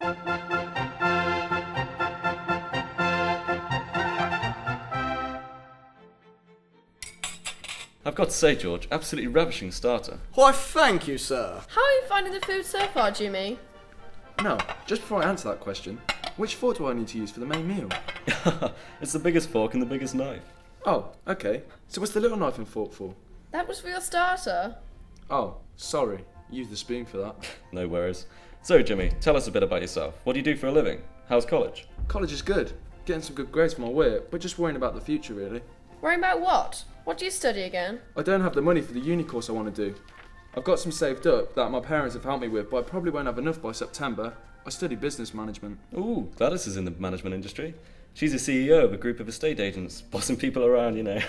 I've got to say, George, absolutely ravishing starter. Why, thank you, sir. How are you finding the food so far, Jimmy? No, just before I answer that question, which fork do I need to use for the main meal? It's the biggest fork and the biggest knife. Oh, okay. So what's the little knife and fork for? That was for your starter. Oh, sorry. Use the spoon for that. No worries. So, Jimmy, tell us a bit about yourself. What do you do for a living? How's college? College is good. Getting some good grades for my work, but just worrying about the future, really. Worrying about what? What do you study again? I don't have the money for the uni course I want to do. I've got some saved up that my parents have helped me with, but I probably won't have enough by September. I study business management. Ooh, Gladys is in the management industry. She's a CEO of a group of estate agents, bossing people around, you know.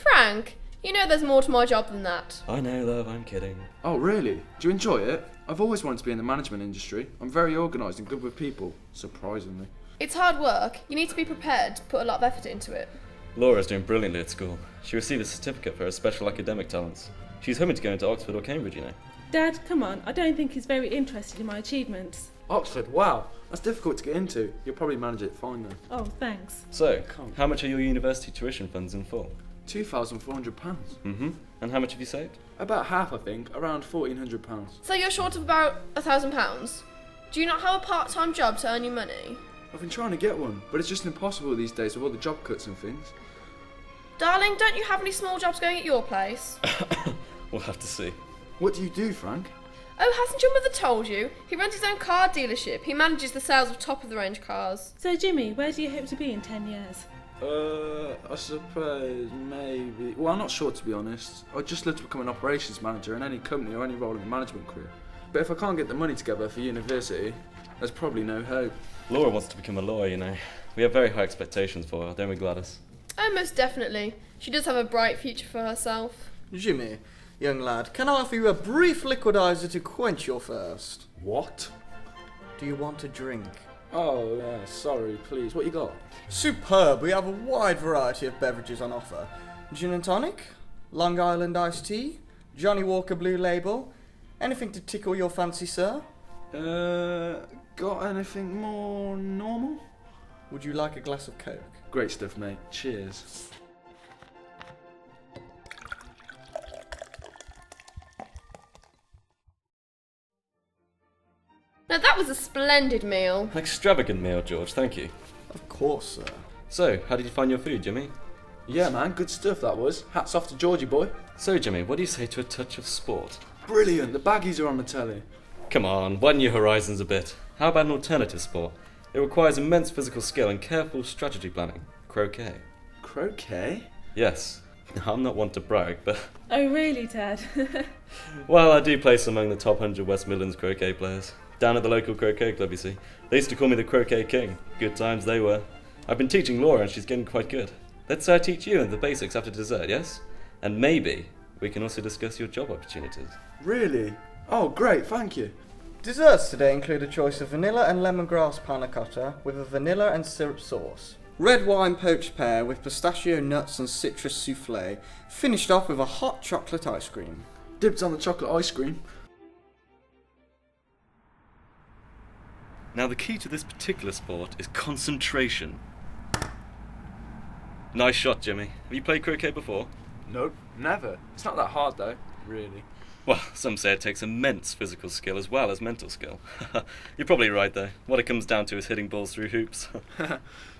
Frank, you know there's more to my job than that. I know, love, I'm kidding. Oh, really? Do you enjoy it? I've always wanted to be in the management industry. I'm very organised and good with people, surprisingly. It's hard work. You need to be prepared to put a lot of effort into it. Laura's doing brilliantly at school. She received a certificate for her special academic talents. She's hoping to go into Oxford or Cambridge, you know. Dad, come on, I don't think he's very interested in my achievements. Oxford, wow. That's difficult to get into. You'll probably manage it fine then. Oh, thanks. So, how much are your university tuition funds in full? £2,400. Mm-hmm. And how much have you saved? About half, I think. Around £1,400. So you're short of about £1,000. Do you not have a part-time job to earn you money? I've been trying to get one, but it's just impossible these days with all the job cuts and things. Darling, don't you have any small jobs going at your place? We'll have to see. What do you do, Frank? Oh, hasn't your mother told you? He runs his own car dealership. He manages the sales of top-of-the-range cars. So, Jimmy, where do you hope to be in 10 years? I suppose maybe... Well, I'm not sure, to be honest. I'd just love to become an operations manager in any company or any role in the management career. But if I can't get the money together for university, there's probably no hope. Laura wants to become a lawyer, you know. We have very high expectations for her, don't we, Gladys? Oh, most definitely. She does have a bright future for herself. Jimmy, young lad, can I offer you a brief liquidizer to quench your thirst? What? Do you want a drink? Oh, yeah, sorry, please. What you got? Superb, we have a wide variety of beverages on offer. Gin and tonic, Long Island iced tea, Johnny Walker Blue Label. Anything to tickle your fancy, sir? Got anything more normal? Would you like a glass of Coke? Great stuff, mate. Cheers. Now that was a splendid meal. An extravagant meal, George, thank you. Of course, sir. So, how did you find your food, Jimmy? Yeah, man, good stuff that was. Hats off to Georgie boy. So, Jimmy, what do you say to a touch of sport? Brilliant, the baggies are on the telly. Come on, widen your horizons a bit. How about an alternative sport? It requires immense physical skill and careful strategy planning. Croquet. Croquet? Yes. I'm not one to brag, but... Oh, really, Dad? Well, I do place among the top 100 West Midlands croquet players. Down at the local croquet club, you see. They used to call me the Croquet King. Good times they were. I've been teaching Laura and she's getting quite good. Let's say I teach you the basics after dessert, yes? And maybe we can also discuss your job opportunities. Really? Oh, great, thank you. Desserts today include a choice of vanilla and lemongrass panna cotta with a vanilla and syrup sauce. Red wine poached pear with pistachio nuts and citrus souffle, finished off with a hot chocolate ice cream. Dipped on the chocolate ice cream. Now, the key to this particular sport is concentration. Nice shot, Jimmy. Have you played croquet before? Nope, never. It's not that hard though, really. Well, some say it takes immense physical skill as well as mental skill. You're probably right, though. What it comes down to is hitting balls through hoops.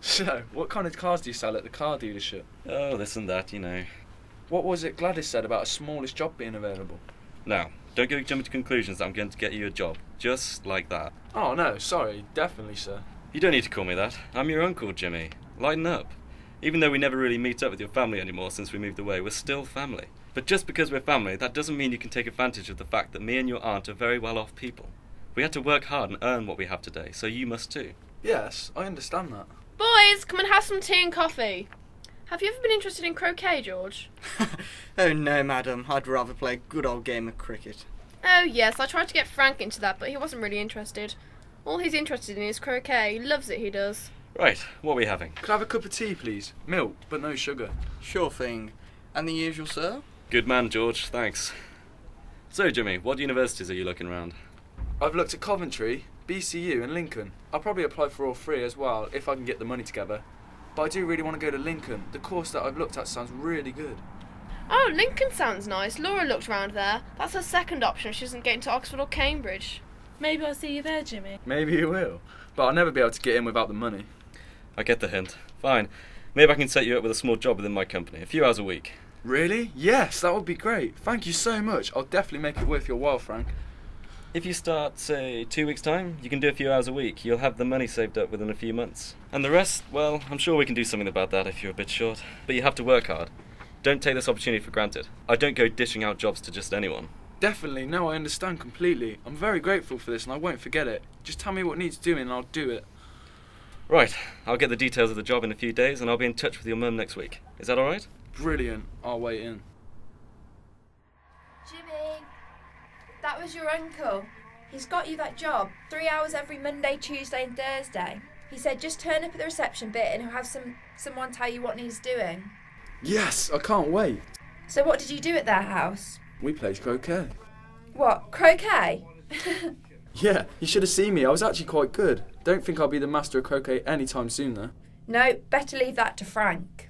So, what kind of cars do you sell at the car dealership? Oh, this and that, you know. What was it Gladys said about a smallish job being available? Now, don't go jumping to conclusions that I'm going to get you a job. Just like that. Oh no, sorry, definitely, sir. You don't need to call me that. I'm your uncle, Jimmy. Lighten up. Even though we never really meet up with your family anymore since we moved away, we're still family. But just because we're family, that doesn't mean you can take advantage of the fact that me and your aunt are very well-off people. We had to work hard and earn what we have today, so you must too. Yes, I understand that. Boys, come and have some tea and coffee. Have you ever been interested in croquet, George? Oh no, madam, I'd rather play a good old game of cricket. Oh yes, I tried to get Frank into that, but he wasn't really interested. All he's interested in is croquet. He loves it, he does. Right, what are we having? Could I have a cup of tea, please? Milk, but no sugar. Sure thing. And the usual, sir? Good man, George, thanks. So, Jimmy, what universities are you looking around? I've looked at Coventry, BCU and Lincoln. I'll probably apply for all three as well if I can get the money together. But I do really want to go to Lincoln. The course that I've looked at sounds really good. Oh, Lincoln sounds nice. Laura looked round there. That's her second option if she doesn't get into Oxford or Cambridge. Maybe I'll see you there, Jimmy. Maybe you will. But I'll never be able to get in without the money. I get the hint. Fine. Maybe I can set you up with a small job within my company, a few hours a week. Really? Yes, that would be great. Thank you so much. I'll definitely make it worth your while, Frank. If you start, say, 2 weeks' time, you can do a few hours a week. You'll have the money saved up within a few months. And the rest, well, I'm sure we can do something about that if you're a bit short. But you have to work hard. Don't take this opportunity for granted. I don't go dishing out jobs to just anyone. Definitely. No, I understand completely. I'm very grateful for this and I won't forget it. Just tell me what needs doing and I'll do it. Right, I'll get the details of the job in a few days and I'll be in touch with your mum next week. Is that alright? Brilliant. I'll wait in. Jimmy, that was your uncle. He's got you that job. 3 hours every Monday, Tuesday and Thursday. He said just turn up at the reception bit and he'll have someone tell you what needs doing. Yes, I can't wait. So what did you do at their house? We played croquet. What, croquet? Yeah, you should have seen me. I was actually quite good. Don't think I'll be the master of croquet anytime soon though. No, better leave that to Frank.